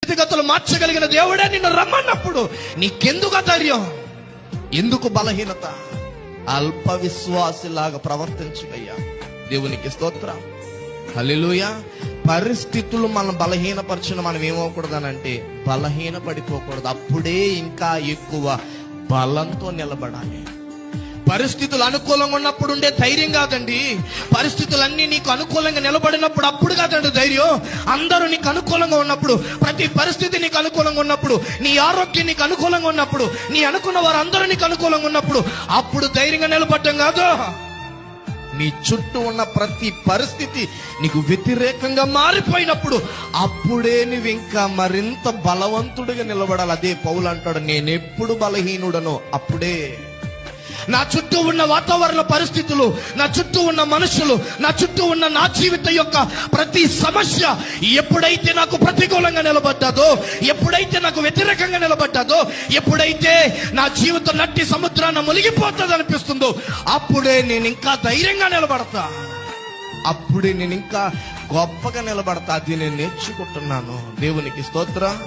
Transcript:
స్థితిగతులు మార్చగలిగిన దేవుడే నిన్ను రమ్మన్నప్పుడు నీకెందుకు ధైర్యం, ఎందుకు బలహీనత? అల్ప విశ్వాసిలాగా ప్రవర్తించుకయ్యా. దేవునికి స్తోత్రం, హల్లెలూయా. పరిస్థితులు మనం బలహీనపరచిన మనం ఏమవకూడదనంటే బలహీన పడిపోకూడదు. అప్పుడే ఇంకా ఎక్కువ బలంతో నిలబడాలి. పరిస్థితులు అనుకూలంగా ఉన్నప్పుడు ఉండే ధైర్యం కాదండి, పరిస్థితులన్నీ నీకు అనుకూలంగా నిలబడినప్పుడు అప్పుడు కాదండి ధైర్యం. అందరూ నీకు అనుకూలంగా ఉన్నప్పుడు, ప్రతి పరిస్థితి నీకు అనుకూలంగా ఉన్నప్పుడు, నీ ఆరోగ్యం నీకు అనుకూలంగా ఉన్నప్పుడు, నీ అనుకున్న వారు అందరూ నీకు అనుకూలంగా ఉన్నప్పుడు అప్పుడు ధైర్యంగా నిలబడటం కాదు. నీ చుట్టూ ఉన్న ప్రతి పరిస్థితి నీకు వ్యతిరేకంగా మారిపోయినప్పుడు అప్పుడే నువ్వు ఇంకా మరింత బలవంతుడిగా నిలబడాలి. అదే పౌలు అంటాడు, నేనెప్పుడు బలహీనుడనో అప్పుడే. నా చుట్టూ ఉన్న వాతావరణ పరిస్థితులు, నా చుట్టూ ఉన్న మనుషులు, నా చుట్టూ ఉన్న నా జీవితం యొక్క ప్రతి సమస్య ఎప్పుడైతే నాకు ప్రతికూలంగా నిలబడ్డాదో, ఎప్పుడైతే నాకు వ్యతిరేకంగా నిలబడ్డాదో, ఎప్పుడైతే నా జీవితం నట్టి సముద్రాన్ని మునిగిపోతుంది అనిపిస్తుందో అప్పుడే నేను ఇంకా ధైర్యంగా నిలబడతా, అప్పుడే నేను ఇంకా గొప్పగా నిలబడతా. అది నేను నేర్చుకుంటున్నాను. దేవునికి స్తోత్రం.